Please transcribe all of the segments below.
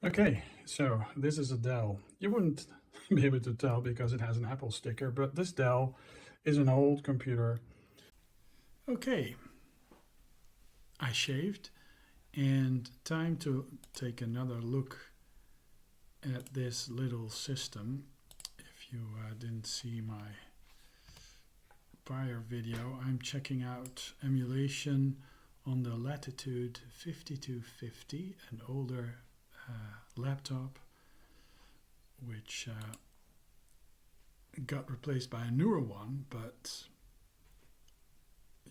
Okay, so this is a Dell. You wouldn't be able to tell because it has an Apple sticker, but this Dell is an old computer. Okay, I shaved and time to take another look at this little system. If you didn't see my prior video, I'm checking out emulation on the Latitude 5250, an older laptop which got replaced by a newer one, but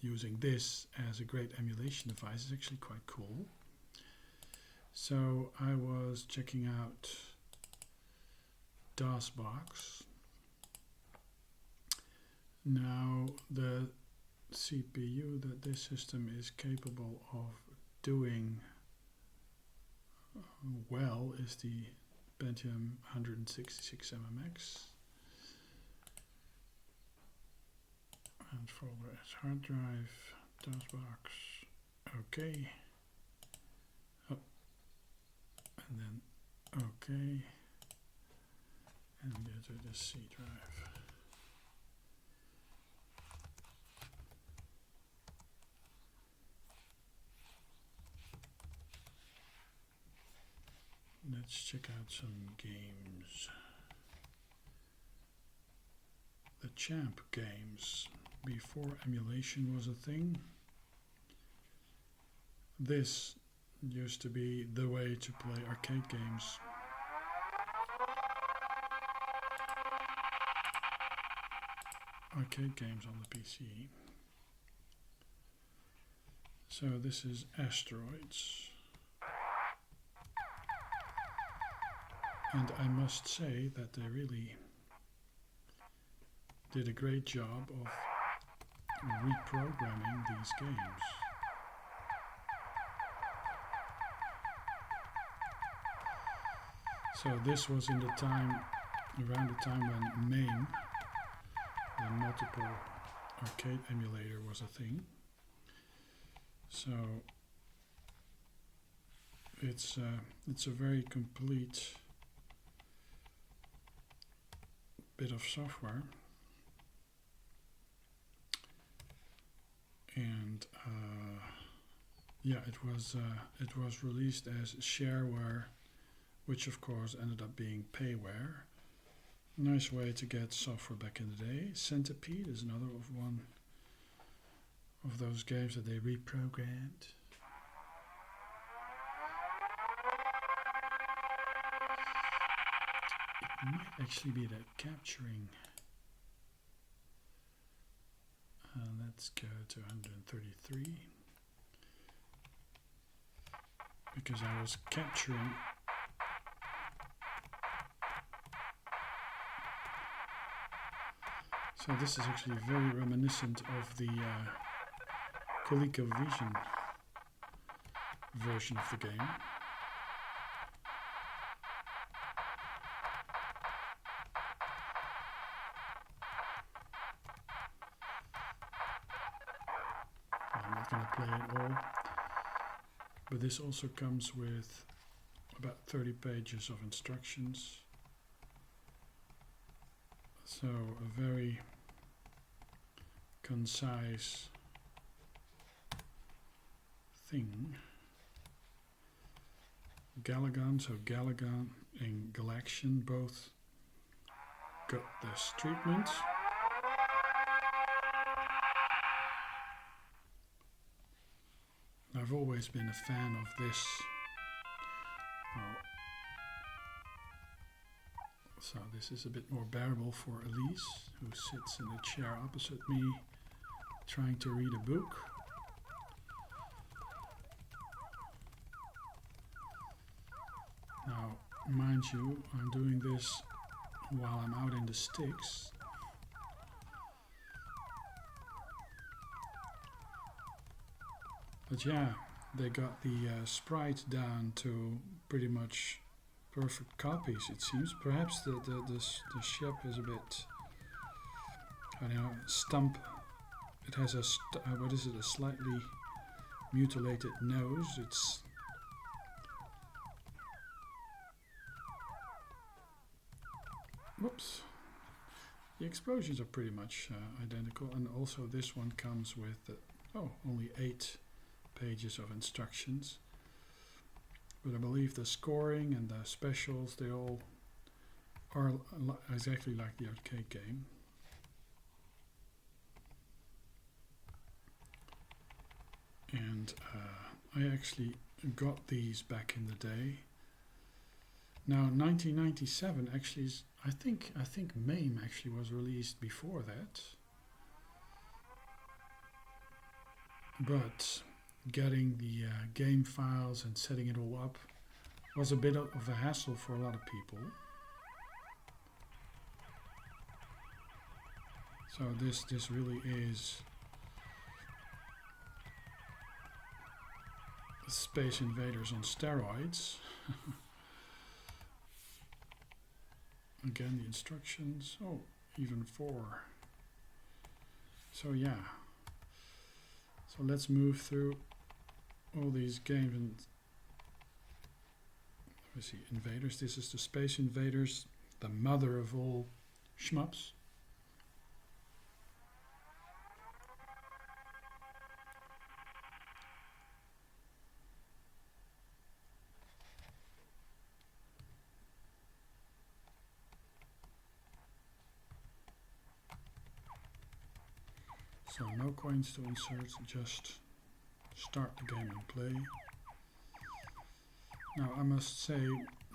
using this as a great emulation device is actually quite cool. So I was checking out DOSBox. Now the CPU that this system is capable of doing well is the Pentium 166 MMX, and folder as hard drive, DOSBox, okay, oh, and then okay, and go to the C drive. Let's check out some games. The Champ games, before emulation was a thing. This used to be the way to play arcade games. Arcade games on the PC. So this is Asteroids. And I must say that they really did a great job of reprogramming these games. So this was in the time, around the time when MAME, the multiple arcade emulator, was a thing. So it's a very complete bit of software, and yeah, it was released as shareware, which of course ended up being payware. Nice way to get software back in the day. Centipede is another one of those games that they reprogrammed. It might actually be that capturing. Let's go to 133, because I was capturing so this is actually very reminiscent of the ColecoVision version of the game. I'm not going to play it all, but this also comes with about 30 pages of instructions. So a very concise thing. Galagon, so Galagon and Galaxian both got this treatment. I've always been a fan of this. So this is a bit more bearable for Elise, who sits in the chair opposite me trying to read a book. Now, mind you, I'm doing this while I'm out in the sticks. But yeah, they got the sprite down to pretty much perfect copies, it seems. Perhaps the ship is a bit, I don't know, stump. It has a, what is it, a slightly mutilated nose. It's whoops, the explosions are pretty much identical, and also this one comes with only 8 pages of instructions. But I believe the scoring and the specials, they all are exactly like the arcade game. And I actually got these back in the day. Now 1997 actually is, I think MAME actually was released before that. But getting the game files and setting it all up was a bit of a hassle for a lot of people. So this really is Space Invaders on steroids. Again, the instructions, even 4. So yeah, so let's move through all these games. And let me see, Invaders, this is the Space Invaders, the mother of all shmups. So no coins to insert, just start the game and play. Now I must say,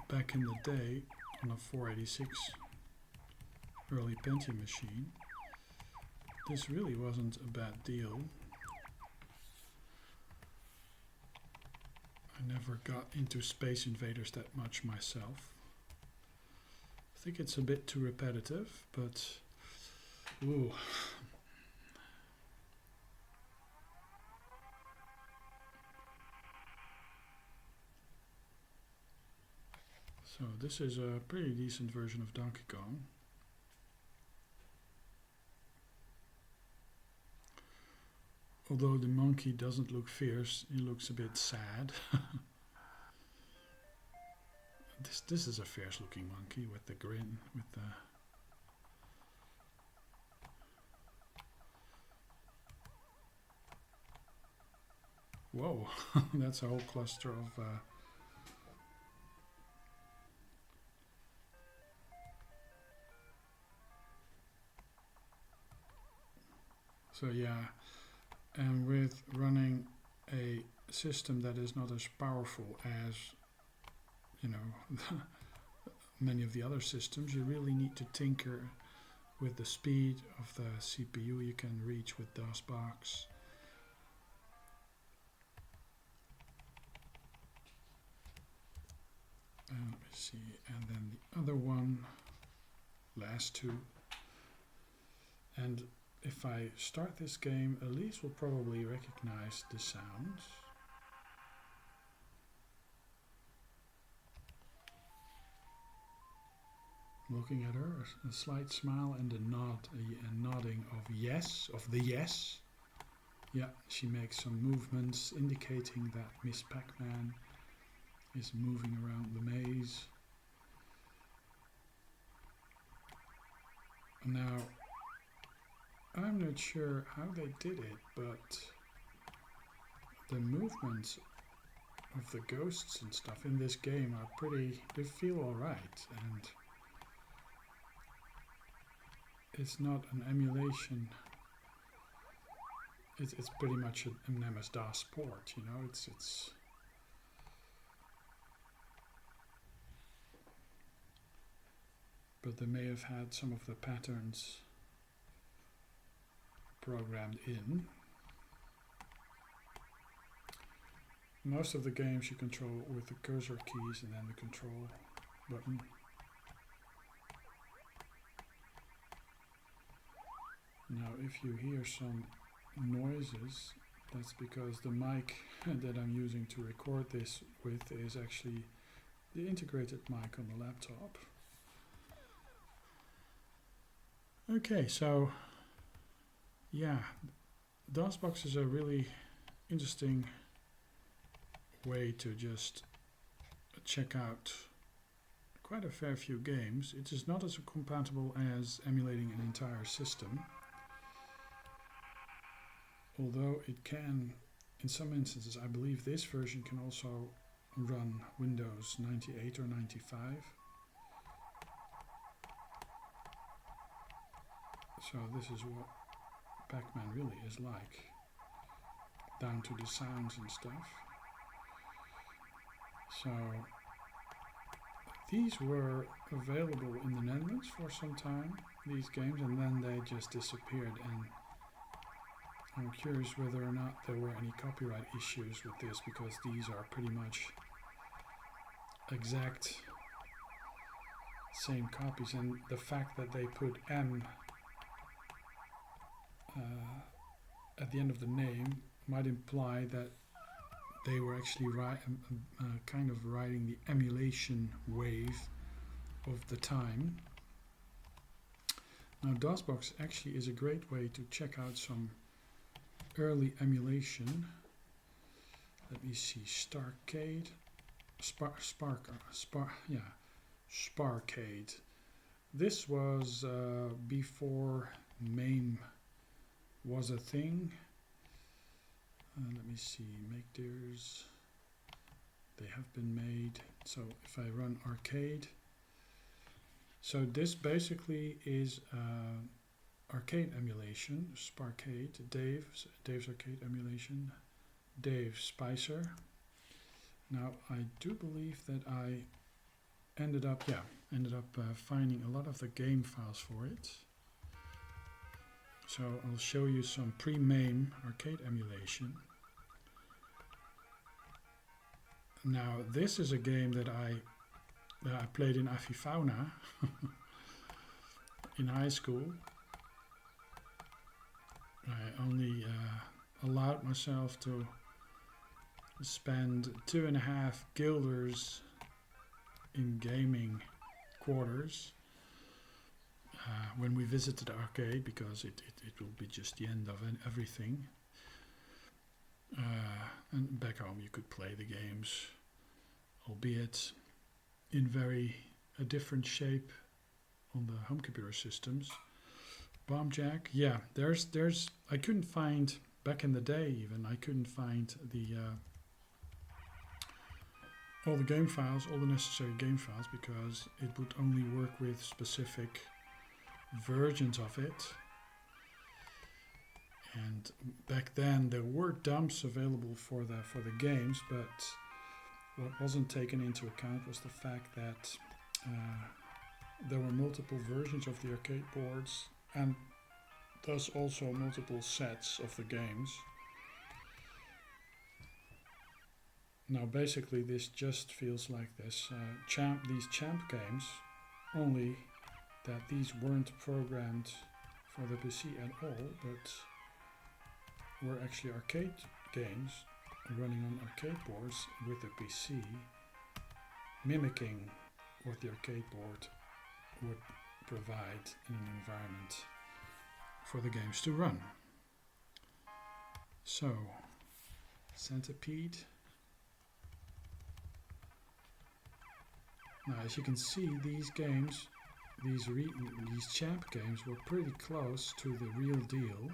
back in the day, on a 486 early Pentium machine, this really wasn't a bad deal. I never got into Space Invaders that much myself. I think it's a bit too repetitive, but ooh. So this is a pretty decent version of Donkey Kong. Although the monkey doesn't look fierce, he looks a bit sad. This is a fierce looking monkey with the grin, with the whoa, that's a whole cluster of so yeah, and with running a system that is not as powerful as, you know, many of the other systems, you really need to tinker with the speed of the CPU you can reach with DOSBox. Let me see, and then the other one, last 2. And if I start this game, Elise will probably recognize the sounds. Looking at her, a slight smile and a nod, a nodding of yes, of the yes. Yeah, she makes some movements indicating that Miss Pac-Man is moving around the maze. Now, I'm not sure how they did it, but the movements of the ghosts and stuff in this game are pretty, they feel alright, and it's not an emulation. It's pretty much an MS-DOS port, you know, it's but they may have had some of the patterns programmed in. Most of the games you control with the cursor keys and then the control button. Now if you hear some noises, that's because the mic that I'm using to record this with is actually the integrated mic on the laptop. Okay, so yeah, DOSBox is a really interesting way to just check out quite a fair few games. It is not as compatible as emulating an entire system, although it can, in some instances, I believe this version can also run Windows 98 or 95. So this is what Pac-Man really is like, down to the sounds and stuff. So these were available in the Netherlands for some time, these games, and then they just disappeared, and I'm curious whether or not there were any copyright issues with this, because these are pretty much exact same copies, and the fact that they put M at the end of the name might imply that they were actually kind of riding the emulation wave of the time. Now DOSBox actually is a great way to check out some early emulation. Let me see, Sparkade. This was before MAME was a thing. Let me see, make theirs. They have been made. So if I run arcade, so this basically is arcade emulation. Sparkade, Dave's arcade emulation, Dave Spicer. Now I do believe that I ended up finding a lot of the game files for it. So I'll show you some pre-MAME arcade emulation. Now this is a game that I played in Avifauna in high school. I only allowed myself to spend 2.5 guilders in gaming quarters when we visited the arcade, because it will be just the end of everything. And back home you could play the games, albeit in a different shape on the home computer systems. Bomb Jack, yeah, there's I couldn't find, back in the day even, I couldn't find the all the game files, all the necessary game files, because it would only work with specific versions of it. And back then there were dumps available for the games, but what wasn't taken into account was the fact that there were multiple versions of the arcade boards, and thus also multiple sets of the games. Now basically this just feels like this these champ games, only that these weren't programmed for the PC at all, but were actually arcade games running on arcade boards with the PC, mimicking what the arcade board would provide in an environment for the games to run. So, Centipede. Now, as you can see, these games, these champ games, were pretty close to the real deal.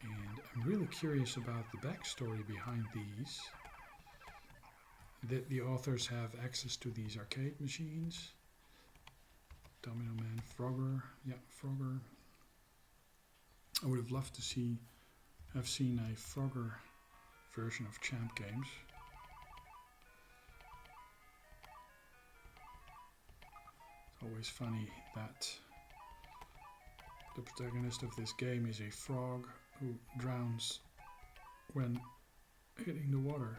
And I'm really curious about the backstory behind these. That the authors have access to these arcade machines. Domino Man, Frogger, yeah, Frogger. I would have loved to have seen a Frogger version of champ games. It's always funny that the protagonist of this game is a frog who drowns when hitting the water.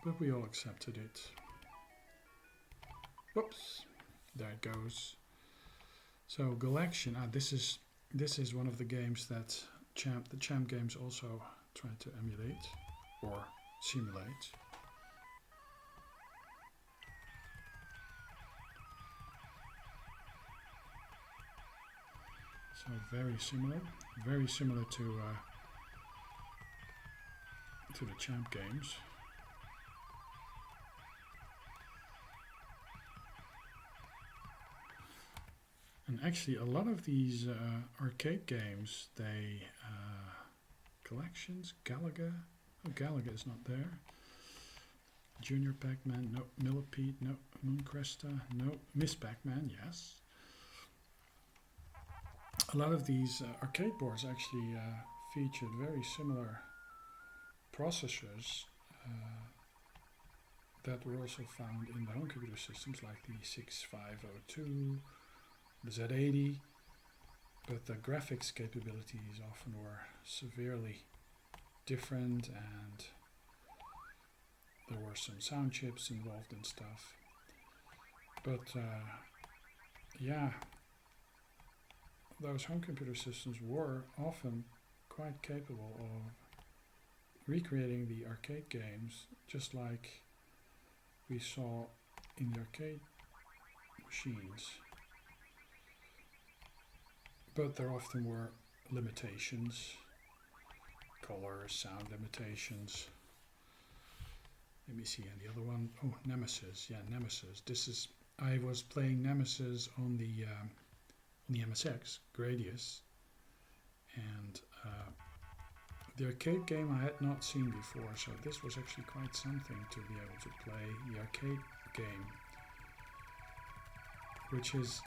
But we all accepted it. Whoops, there it goes. So Galaction, this is one of the games that the champ games also tried to emulate or simulate. So very similar to to the champ games. And actually a lot of these arcade games, they collections, Galaga, oh Galaga is not there. Junior Pac-Man, no. Millipede, no. Mooncresta, no. Miss Pac-Man, yes. A lot of these arcade boards actually featured very similar processors that were also found in the home computer systems like the 6502, the Z80, but the graphics capabilities often were severely different, and there were some sound chips involved and stuff. But yeah, those home computer systems were often quite capable of recreating the arcade games, just like we saw in the arcade machines. But there often were limitations, color, sound limitations. Let me see, and the other one, oh, Nemesis, yeah, Nemesis. I was playing Nemesis on the MSX, Gradius, and the arcade game I had not seen before, so this was actually quite something to be able to play the arcade game, which is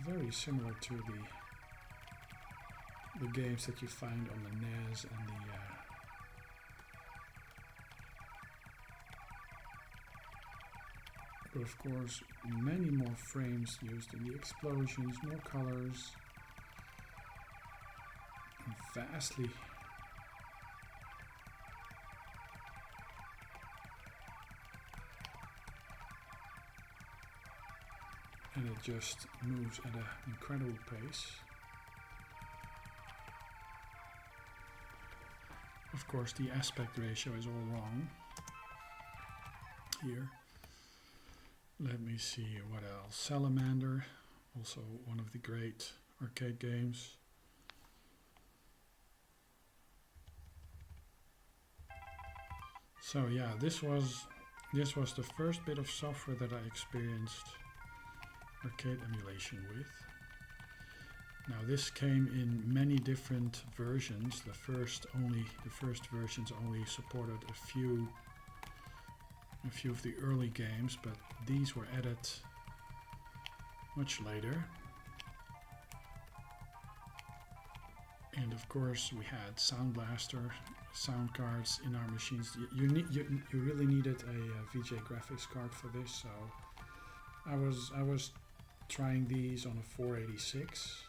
very similar to the games that you find on the NES and the but of course many more frames used in the explosions, more colors, and vastly and it just moves at an incredible pace. Of course the aspect ratio is all wrong here. Let me see what else. Salamander, also one of the great arcade games. So yeah, this was the first bit of software that I experienced arcade emulation with. Now this came in many different versions. The first versions only supported a few of the early games, but these were added much later. And of course we had Sound Blaster, sound cards in our machines. You really needed a VGA graphics card for this, so I was trying these on a 486.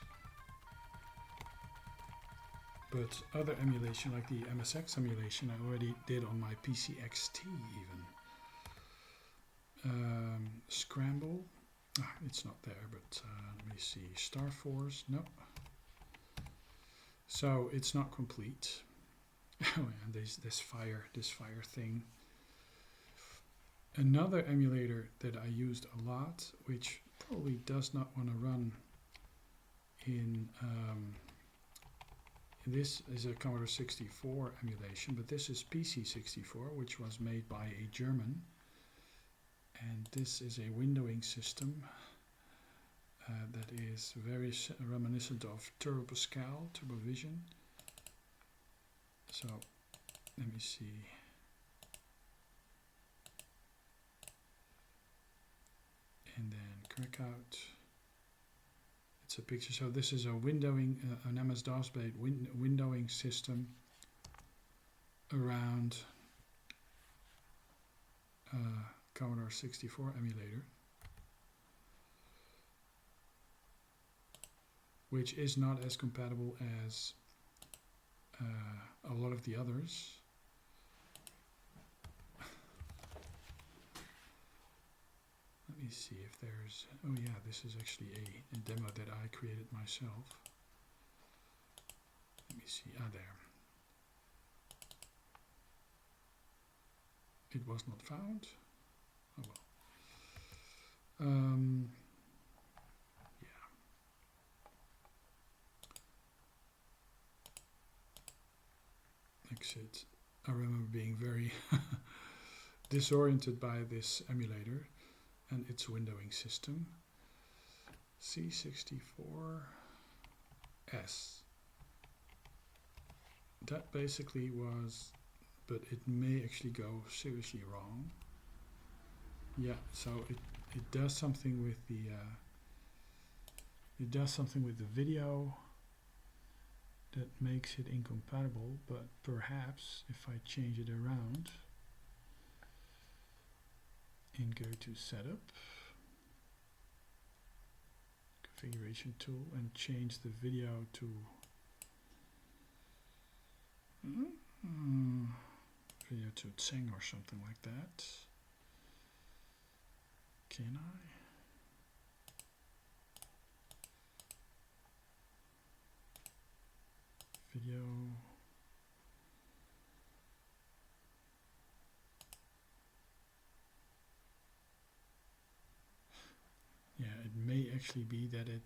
But other emulation, like the MSX emulation, I already did on my PCXT even. Scramble, it's not there, but let me see. Star Force, no. So it's not complete. Oh, and this fire thing. Another emulator that I used a lot, which probably does not want to run in. This is a Commodore 64 emulation, but this is PC64, which was made by a German. And this is a windowing system that is very reminiscent of Turbo Pascal, Turbo Vision. So let me see. And then crack out. It's a picture. So this is a windowing, an MS-DOS based windowing system around Commodore 64 emulator, which is not as compatible as a lot of the others. Let me see if there's, oh yeah, this is actually a demo that I created myself. Let me see, there. It was not found. Oh well. Yeah. Exit. I remember being very disoriented by this emulator and its windowing system. C64S. That basically was, but it may actually go seriously wrong. Yeah, so it does something with the video that makes it incompatible, but perhaps if I change it around and go to setup, configuration tool, and change the video to video to Tsing or something like that. Can I? Video. Yeah, it may actually be that it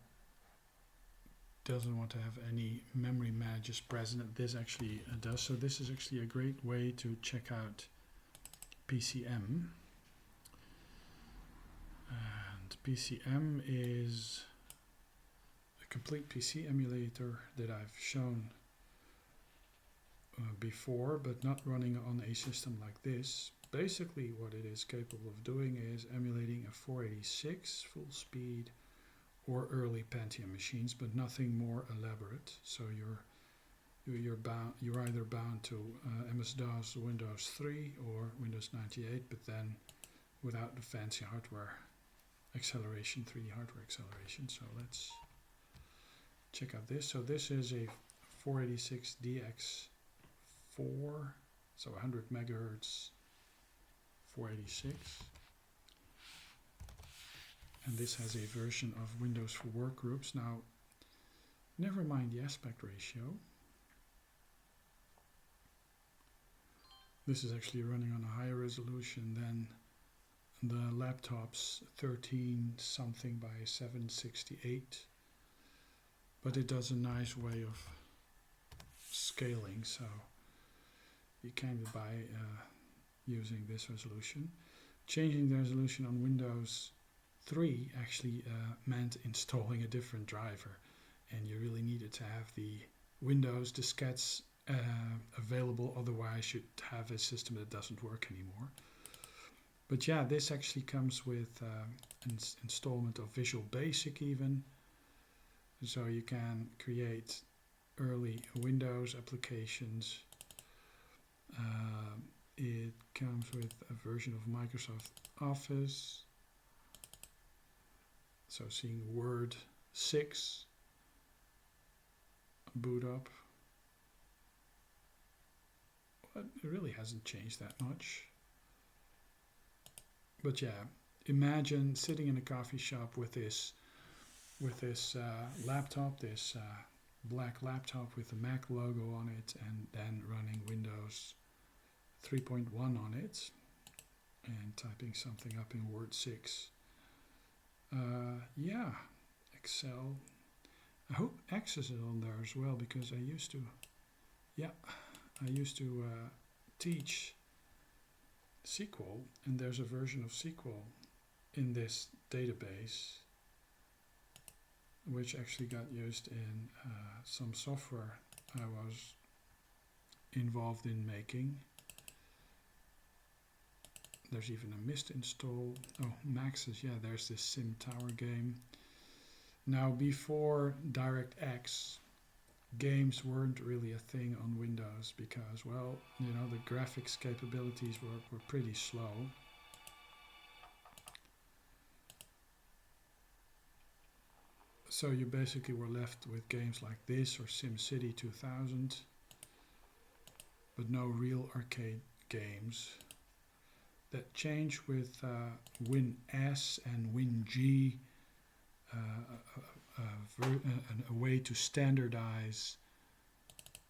doesn't want to have any memory managers present. This actually does. So this is actually a great way to check out PCEm. And PCEm is a complete PC emulator that I've shown before, but not running on a system like this. Basically what it is capable of doing is emulating a 486 full speed or early Pentium machines, but nothing more elaborate. So you're either bound to MS-DOS, Windows 3 or Windows 98, but then without the fancy hardware acceleration, 3D hardware acceleration. So let's check out this. So this is a 486DX4, so 100 megahertz 486. And this has a version of Windows for Workgroups. Now, never mind the aspect ratio. This is actually running on a higher resolution than the laptop's 13 something by 768. But it does a nice way of scaling, so you can get by using this resolution. Changing the resolution on Windows 3 actually meant installing a different driver, and you really needed to have the Windows diskettes available, otherwise you'd have a system that doesn't work anymore. But yeah, this actually comes with an installment of Visual Basic even, so you can create early Windows applications. It comes with a version of Microsoft Office, so seeing Word 6 boot up, but it really hasn't changed that much. But yeah, imagine sitting in a coffee shop with this laptop, this black laptop with the Mac logo on it, and then running Windows 3.1 on it and typing something up in Word 6. Yeah, Excel. I hope Access is on there as well, because I used to teach SQL, and there's a version of SQL in this database which actually got used in some software I was involved in making. There's even a mist install. Oh, Maxis, yeah, there's this Sim Tower game. Now, before DirectX, games weren't really a thing on Windows because, well, you know, the graphics capabilities were pretty slow. So you basically were left with games like this or SimCity 2000, but no real arcade games. That changed with WinS and WinG, a way to standardize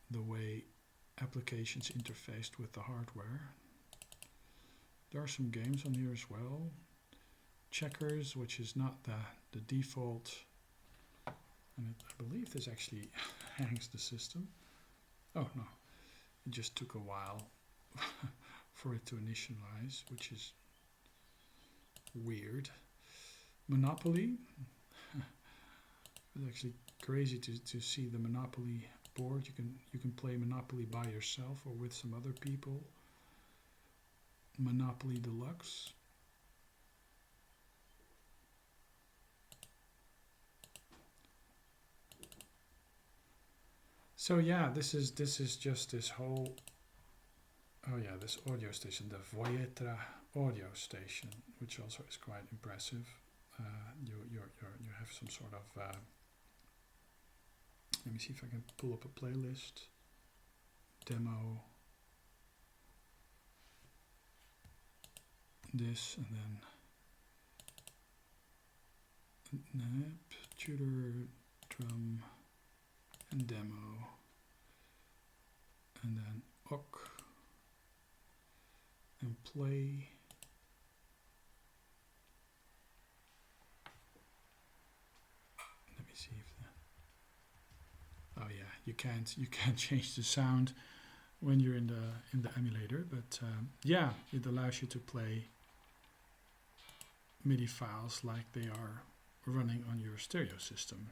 the way applications interfaced with the hardware. There are some games on here as well. Checkers, which is not the default, and I believe this actually hangs the system. Oh no, it just took a while for it to initialize, which is weird. Monopoly. It's actually crazy to see the Monopoly board. You can play Monopoly by yourself or with some other people. Monopoly Deluxe. So yeah, this is just this whole, oh yeah, this audio station, the Voyetra audio station, which also is quite impressive. You have some sort of let me see if I can pull up a playlist. Demo. This and then tutor, drum, and demo, and then OK and play. Let me see if that. Oh yeah, you can't change the sound when you're in the emulator, but yeah, it allows you to play MIDI files like they are running on your stereo system.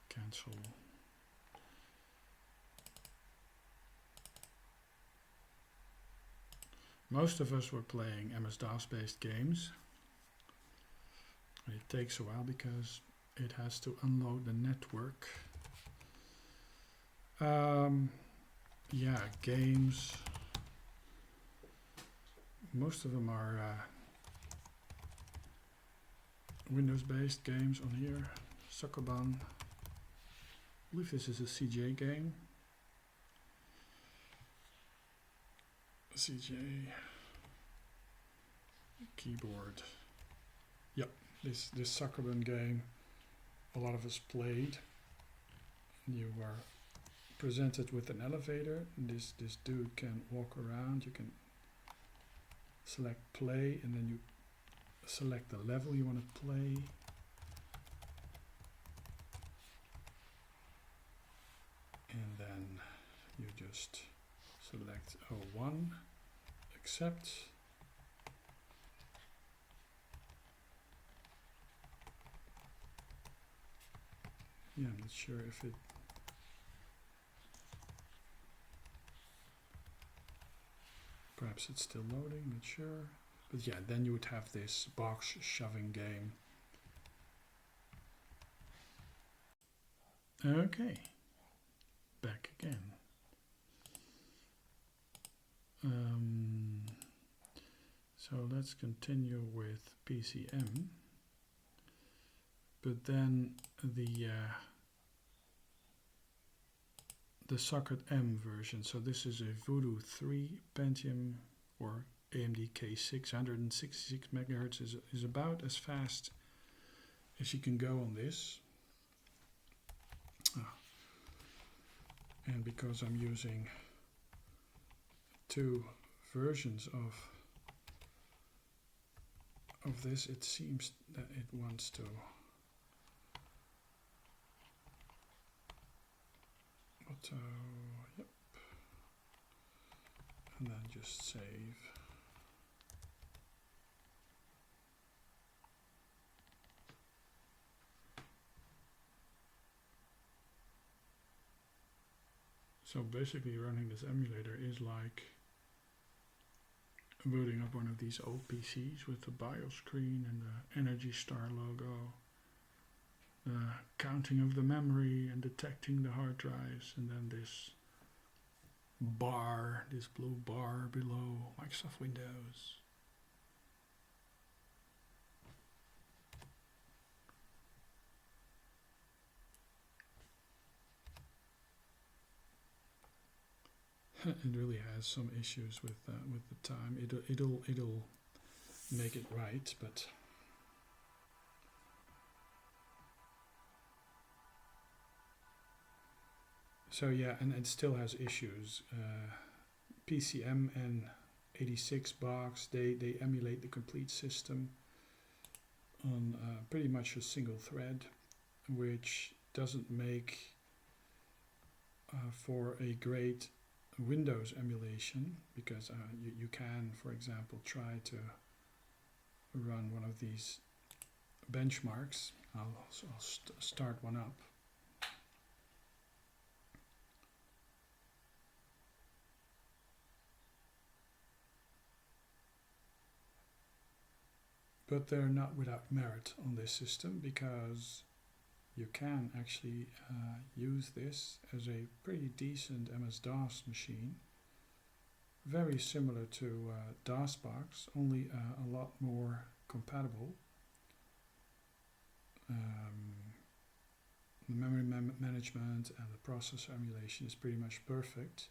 Cancel. Most of us were playing MS-DOS based games. It takes a while because it has to unload the network. Yeah, games. Most of them are Windows-based games on here. Suckerban. I believe this is a CJ game. CJ keyboard. Yep, this Suckerban game. A lot of us played. You were presented with an elevator. This dude can walk around. You can select play, and then you select the level you want to play. And then you just select 01, accept. Yeah, I'm not sure if it perhaps it's still loading, not sure. But yeah, then you would have this box shoving game. Okay, back again. So let's continue with PCEm. But then the socket M version. So this is a Voodoo 3 Pentium or AMD K6, 166 megahertz is about as fast as you can go on this. And because I'm using two versions of this, it seems that it wants to auto, yep, and then just save. So basically running this emulator is like booting up one of these old PCs with the BIOS screen and the Energy Star logo, the counting of the memory and detecting the hard drives, and then this bar, this blue bar below Microsoft Windows. It really has some issues with the time. It'll make it right, but so yeah, and it still has issues. PCEm and 86 box, they emulate the complete system on pretty much a single thread, which doesn't make for a great Windows emulation, because you can, for example, try to run one of these benchmarks. I'll start one up. But they're not without merit on this system, because you can actually use this as a pretty decent MS-DOS machine. Very similar to DOSBox, only a lot more compatible. The memory management and the processor emulation is pretty much perfect.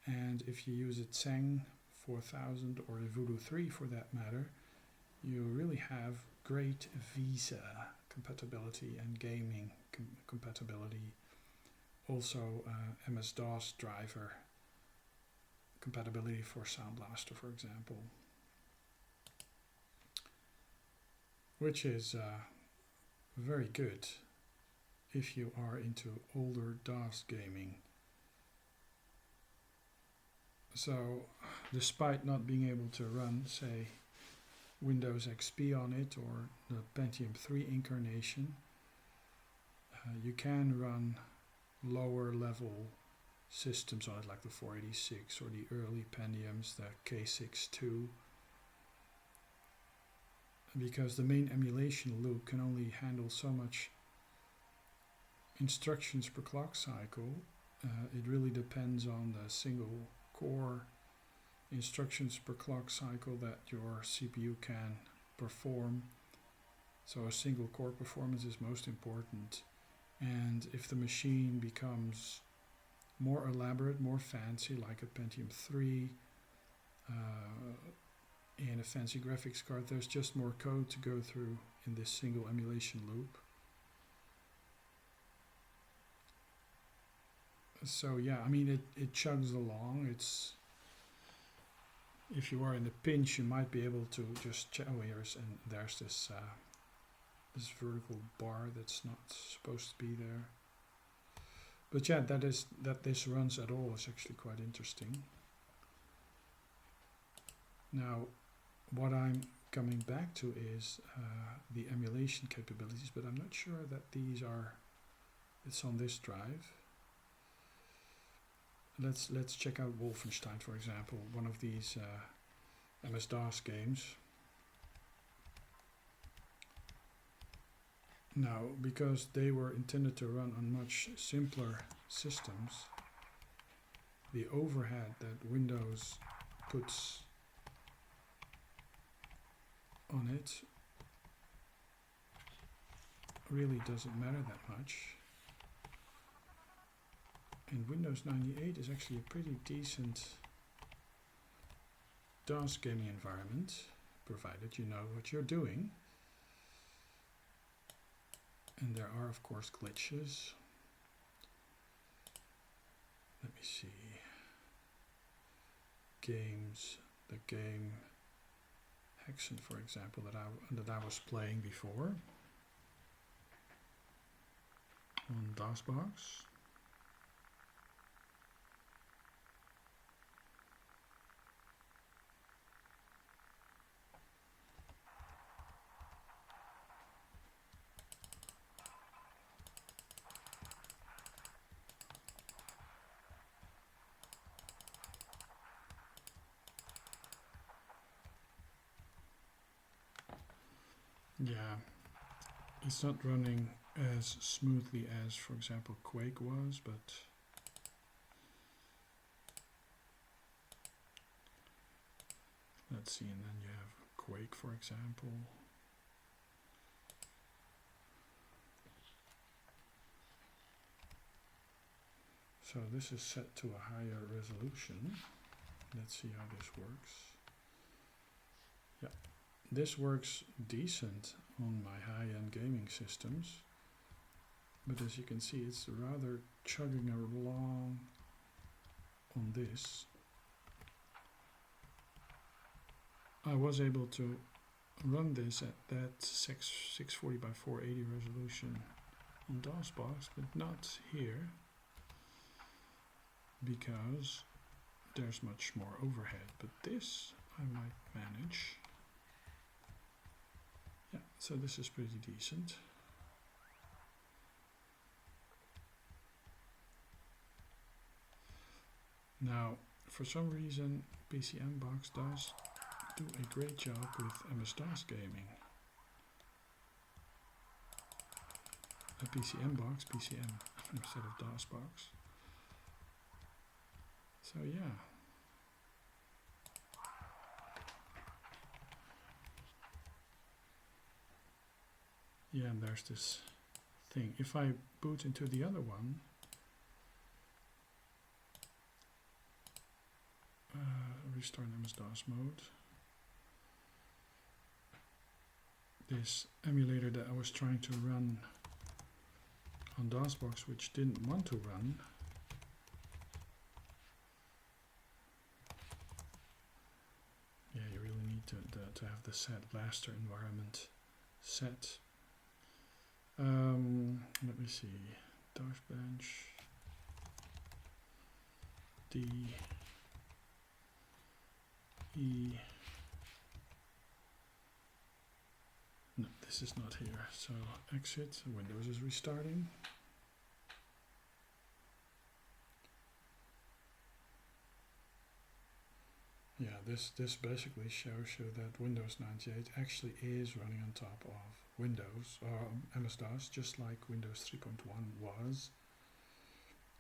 And if you use a Tseng 4000 or a Voodoo 3 for that matter, you really have great Visa compatibility and gaming compatibility. Also MS-DOS driver compatibility for Sound Blaster, for example, which is very good if you are into older DOS gaming. So, despite not being able to run, say, Windows XP on it or the Pentium 3 incarnation, you can run lower level systems on it, like the 486 or the early Pentiums, the K62, because the main emulation loop can only handle so much instructions per clock cycle. It really depends on the single core instructions per clock cycle that your CPU can perform. So a single core performance is most important. And if the machine becomes more elaborate, more fancy, like a Pentium 3 and a fancy graphics card, there's just more code to go through in this single emulation loop. So yeah, I mean, it chugs along. It's, if you are in a pinch, you might be able to just check. Oh, there's this this vertical bar that's not supposed to be there. But yeah, that this runs at all is actually quite interesting. Now, what I'm coming back to is the emulation capabilities, but I'm not sure that it's on this drive. Let's check out Wolfenstein, for example, one of these MS-DOS games. Now, because they were intended to run on much simpler systems, the overhead that Windows puts on it really doesn't matter that much. And Windows98 is actually a pretty decent DOS gaming environment, provided you know what you're doing. And there are, of course, glitches. Let me see. Games, the game Hexen, for example, that I was playing before on DOSBox. Yeah, it's not running as smoothly as, for example, Quake was, but let's see, and then you have Quake, for example. So this is set to a higher resolution. Let's see how this works. Yeah. This works decent on my high-end gaming systems, but as you can see, it's rather chugging along on this. I was able to run this at that 640 by 480 resolution on DOSBox, but not here, because there's much more overhead, but this I might manage. Yeah, so this is pretty decent. Now, for some reason, PCEmbox does do a great job with MS-DOS gaming. A PCEmbox, PCEm instead of DOSBox. So yeah. Yeah, and there's this thing. If I boot into the other one, restart MS-DOS mode. This emulator that I was trying to run on DOSBox, which didn't want to run, yeah, you really need to have the set blaster environment set. Let me see, DOS bench D E. No, this is not here. So exit. Windows is restarting. Yeah, this basically shows you that Windows 98 actually is running on top of Windows or MS-DOS, just like Windows 3.1 was.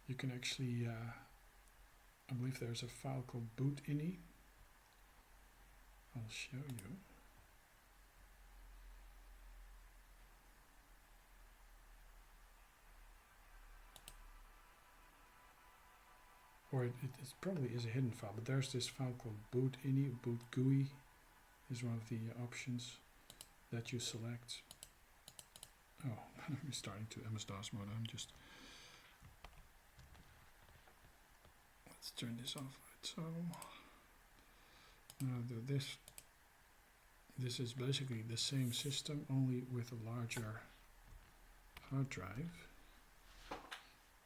You can actually, I believe there's a file called boot.ini. I'll show you. Or it probably is a hidden file, but there's this file called boot.ini. Boot GUI is one of the options that you select. Oh, I'm starting to MS-DOS mode. Let's turn this off. So now this is basically the same system, only with a larger hard drive.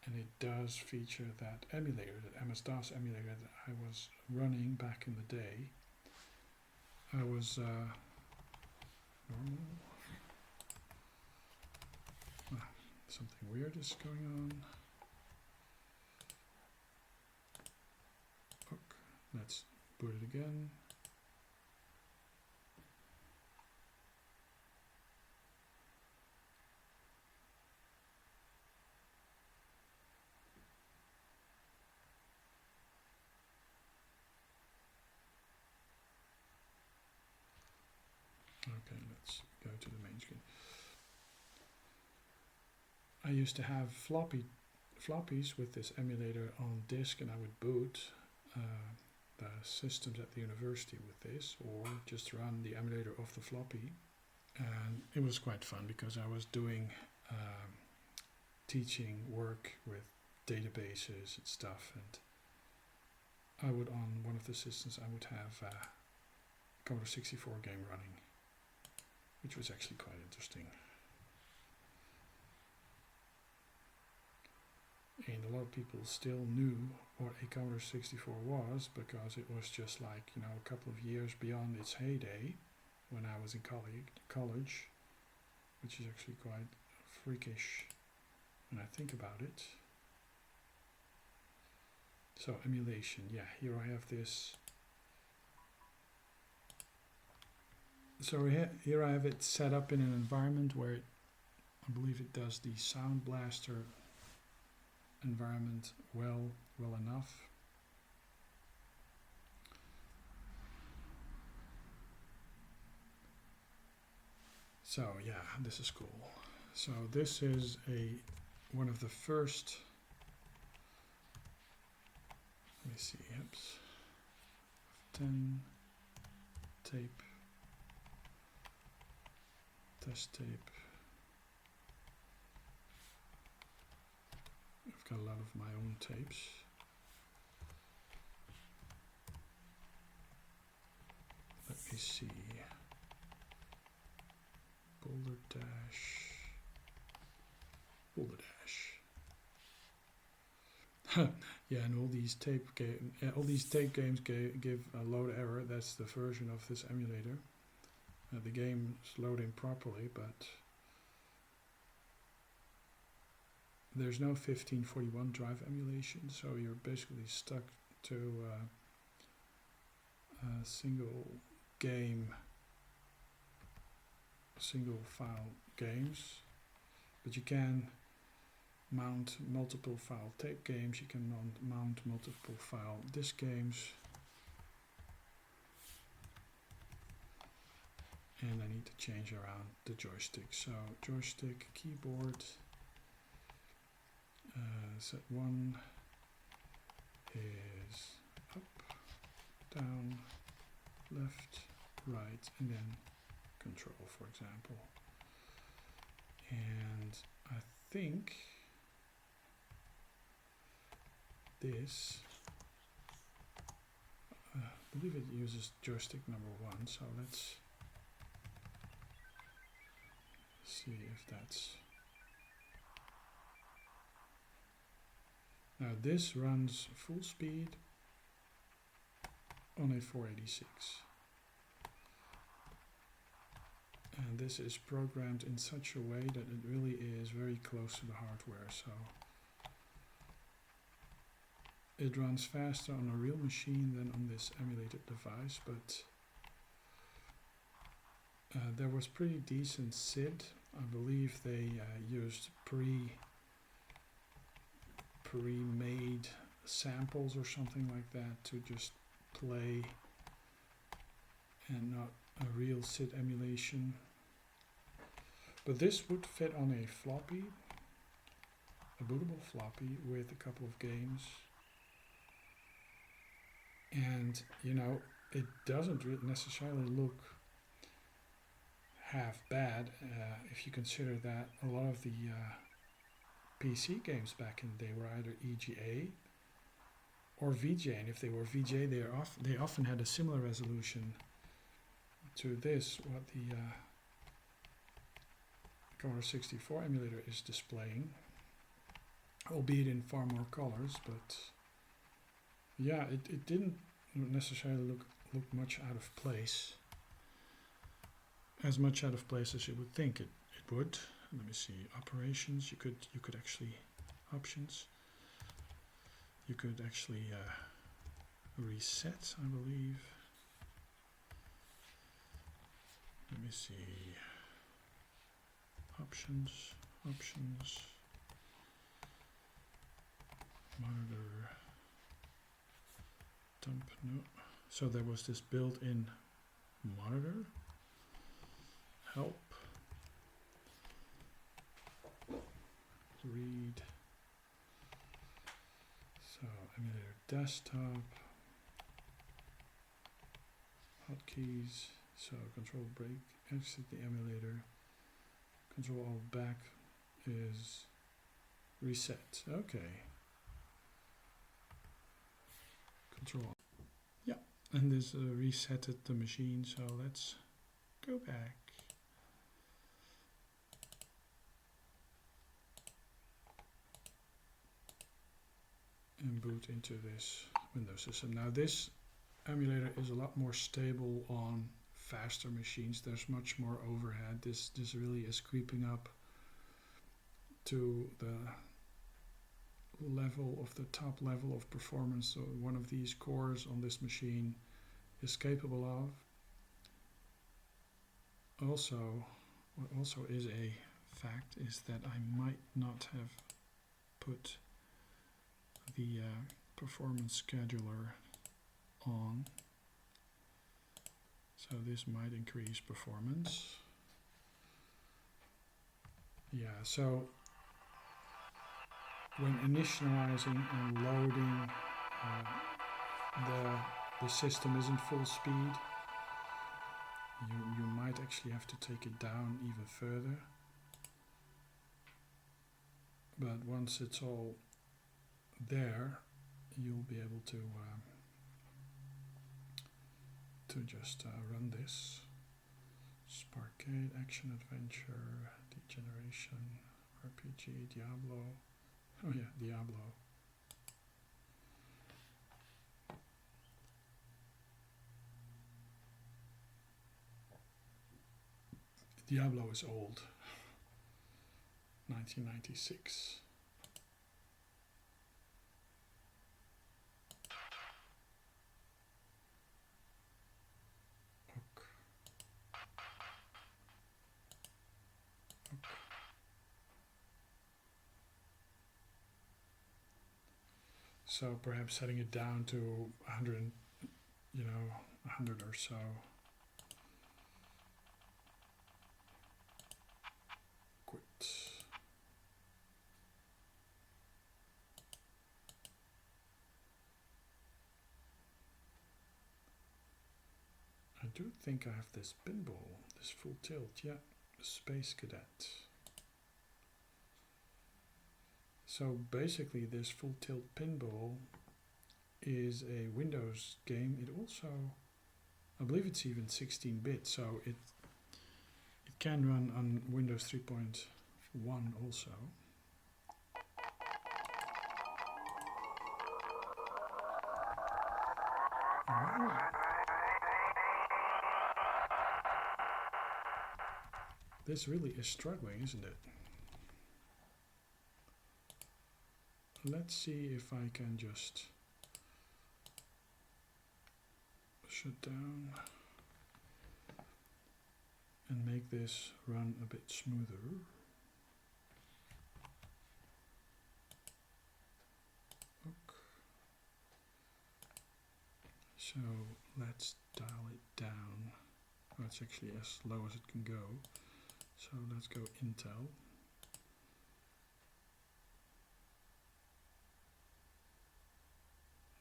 And it does feature that emulator, that MS-DOS emulator that I was running back in the day. I was normal. Something weird is going on. Let's boot it again. Okay, let's go to the main screen. I used to have floppies with this emulator on disk, and I would boot the systems at the university with this, or just run the emulator off the floppy. And it was quite fun because I was doing teaching work with databases and stuff, and I would, on one of the systems, I would have a Commodore 64 game running, which was actually quite interesting. And a lot of people still knew what a Commodore 64 was, because it was just like, you know, a couple of years beyond its heyday when I was in college, which is actually quite freakish when I think about it. So emulation, yeah, here I have this. So here I have it set up in an environment where I believe it does the Sound Blaster environment well enough. So yeah, this is cool. So this is one of the first, let me see, oops, 10 tape, test tape. I've got a lot of my own tapes. Let me see. Boulder Dash. Yeah, and all these tape games give a load error. That's the version of this emulator. The game is loading properly, but there's no 1541 drive emulation, so you're basically stuck to a single game, single file games. But you can mount multiple file tape games, you can mount multiple file disk games. And I need to change around the joystick. So joystick, keyboard, Z1 is up, down, left, right, and then control, for example. And I think this, I believe it uses joystick number 1, so let's see if that's... Now this runs full speed on a 486. And this is programmed in such a way that it really is very close to the hardware, so it runs faster on a real machine than on this emulated device, but there was pretty decent SID. I believe they used pre-made samples or something like that to just play, and not a real SID emulation. But this would fit on a floppy, a bootable floppy with a couple of games. And you know, it doesn't necessarily look half bad if you consider that a lot of the PC games back in the day were either EGA or VGA, and if they were VGA, they often had a similar resolution to this, what the Commodore 64 emulator is displaying, albeit in far more colors. But yeah, it didn't necessarily look much out of place, as much out of place as you would think it would. Let me see, operations, you could actually, options, you could actually reset, I believe. Let me see, options, monitor, dump, no. So there was this built-in monitor, help, read, so emulator desktop, hotkeys, so control break, exit the emulator, control alt back is reset, okay. Control, yeah, and this resetted the machine, so let's go back. And boot into this Windows system. Now this emulator is a lot more stable on faster machines. There's much more overhead. This really is creeping up to the level of the top level of performance. So one of these cores on this machine is capable of. Also, what also is a fact is that I might not have put the performance scheduler on, so this might increase performance. Yeah, so when initializing and loading, the system isn't full speed. You might actually have to take it down even further, but once it's all there, you'll be able to just run this. Sparkade, Action Adventure, Degeneration, RPG, Diablo. Oh yeah, Diablo. Diablo is old. 1996. So perhaps setting it down to 100, 100 or so. Quit. I do think I have this pinball, this full tilt, yeah, Space Cadet. So basically this full tilt pinball is a Windows game. It also, I believe it's even 16-bit, so it can run on Windows 3.1 also. Oh. This really is struggling, isn't it? Let's see if I can just shut down and make this run a bit smoother. So let's dial it down. Oh, it's actually as low as it can go. So let's go Intel.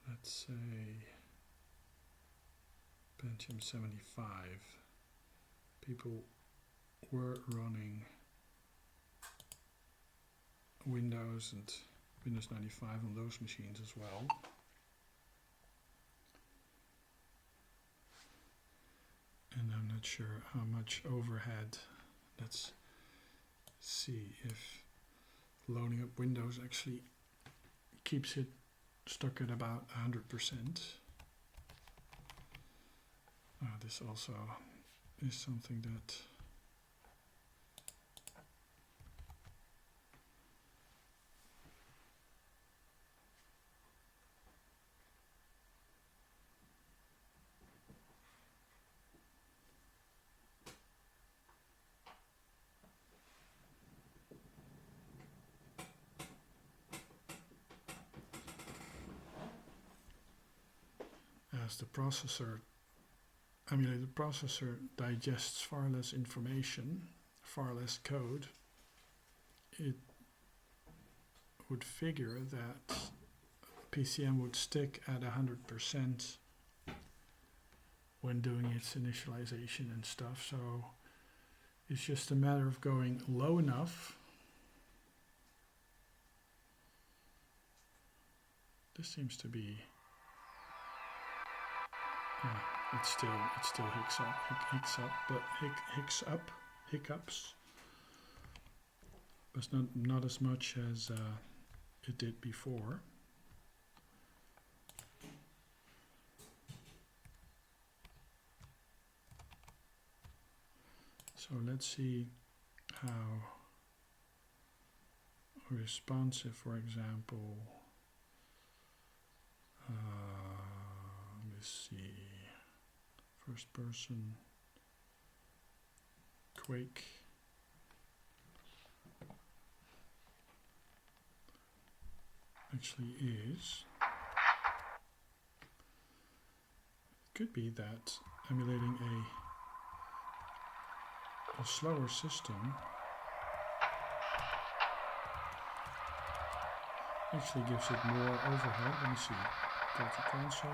Let's say Pentium 75. People were running Windows and Windows 95 on those machines as well. And I'm not sure how much overhead. Let's see if loading up Windows actually keeps it stuck at about 100%. This also is something that as the processor, emulated processor digests far less information, far less code, it would figure that PCEm would stick at 100% when doing its initialization and stuff. So it's just a matter of going low enough. This seems to be, it still hiccups, but not as much as it did before. So let's see how responsive, for example, let's see, first person, Quake, actually is. It could be that emulating a slower system actually gives it more overhead. Let me see. Go to console.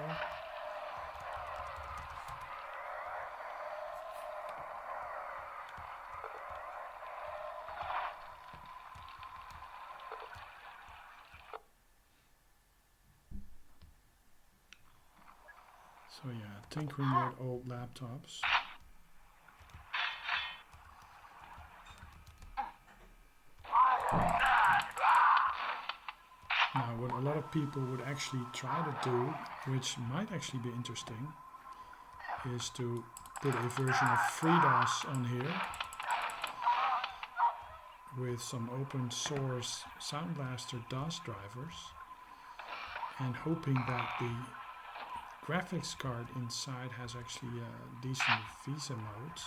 So yeah, tinkering with old laptops. Now, what a lot of people would actually try to do, which might actually be interesting, is to put a version of FreeDOS on here with some open source Sound Blaster DOS drivers and hoping that the graphics card inside has actually decent VESA modes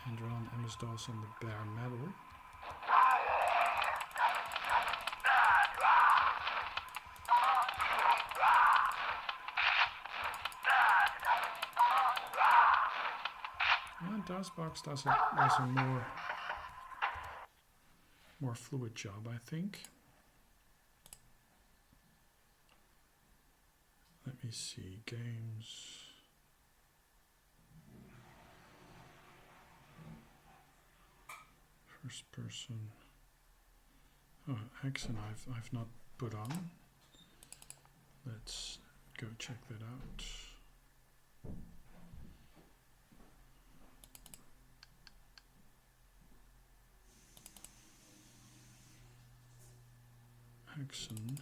and run MS-DOS on the bare metal. And DOSBox does a more fluid job, I think. Let me see, games. First person. Oh, Axon I've not put on. Let's go check that out. Axon.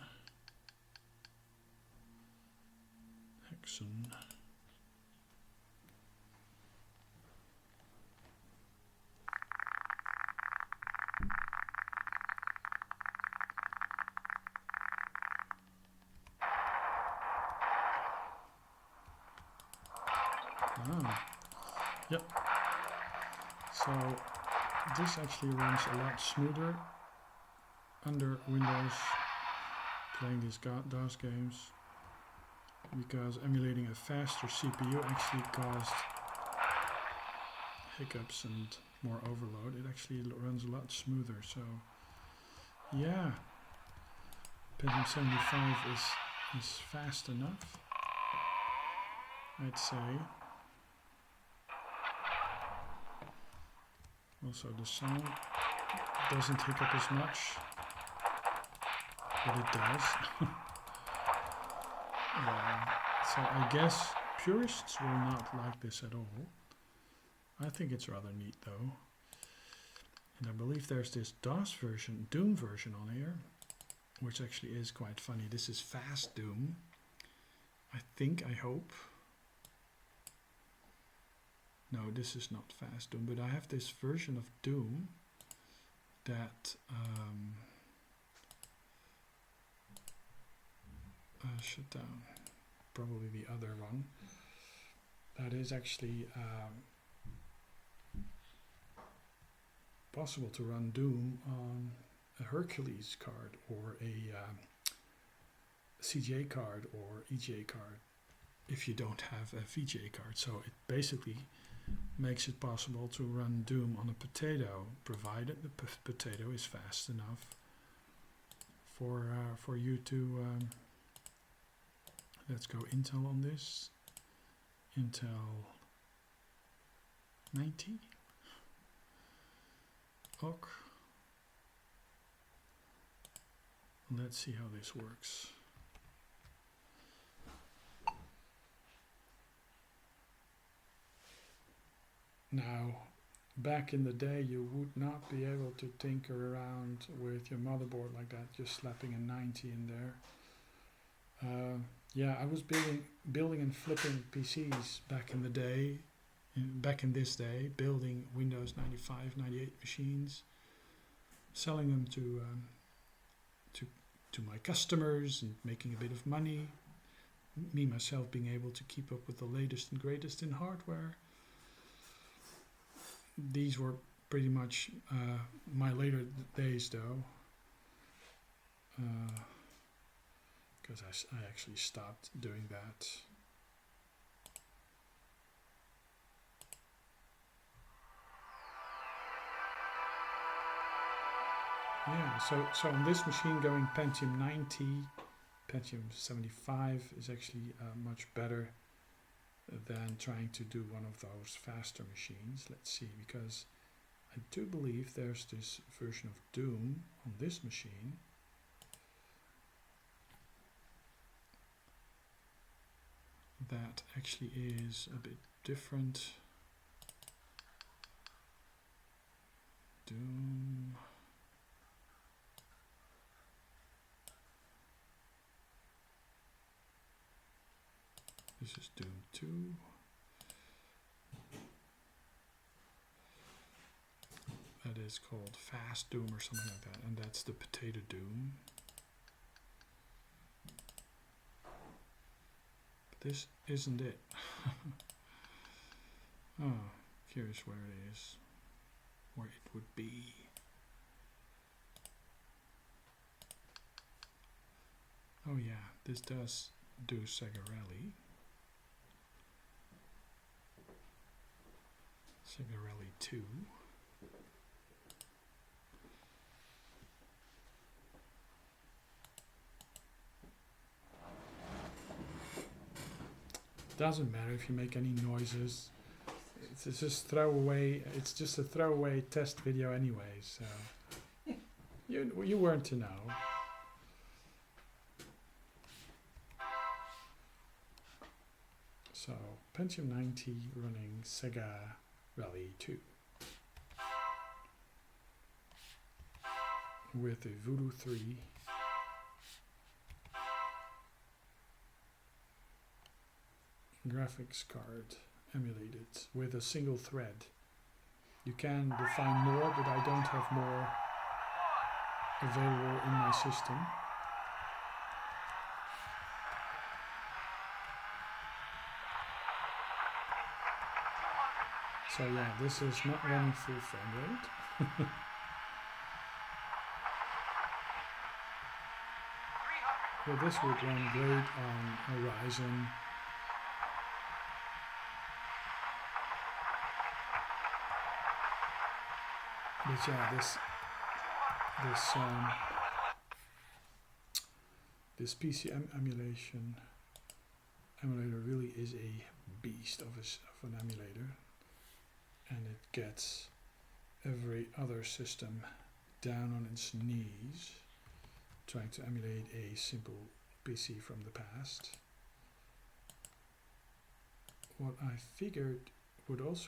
Yep. So this actually runs a lot smoother under Windows playing these DOS games, because emulating a faster CPU actually caused hiccups and more overload. It actually runs a lot smoother. So yeah, PCEem 75 is fast enough, I'd say. Also the sound doesn't hiccup as much, but it does. So I guess purists will not like this at all. I think it's rather neat though. And I believe there's this DOS version, Doom version on here, which actually is quite funny. This is fast Doom, I think, I hope. No, this is not fast Doom, but I have this version of Doom that shut down. Probably the other one. That is actually possible to run Doom on a Hercules card or a CGA card or EGA card if you don't have a VGA card. So it basically makes it possible to run Doom on a potato, provided the potato is fast enough for you to let's go Intel on this. Intel 90. OK. Let's see how this works. Now, back in the day, you would not be able to tinker around with your motherboard like that, just slapping a 90 in there. Yeah, I was building and flipping PCs back in the day, building Windows 95, 98 machines, selling them to my customers and making a bit of money. Me, myself, being able to keep up with the latest and greatest in hardware. These were pretty much my later days, though, because I actually stopped doing that. Yeah, so on this machine going Pentium 90, Pentium 75 is actually much better than trying to do one of those faster machines. Let's see, because I do believe there's this version of Doom on this machine. That actually is a bit different. Doom. This is Doom 2. that is called Fast Doom or something like that, and that's the Potato Doom. But this isn't it. Oh, curious where it is, where it would be. Oh yeah, this does do Sega Rally. Sega Rally 2. Doesn't matter if you make any noises. It's just throwaway. It's just a throwaway test video anyway. So you weren't to know. So Pentium 90 running Sega Rally 2 with a Voodoo 3. Graphics card emulated with a single thread. You can define more, but I don't have more available in my system. So yeah, this is not running full frame rate. But this would run great on Horizon. But yeah, this PCEm emulator really is a beast of an emulator, and it gets every other system down on its knees trying to emulate a simple PC from the past. What I figured would also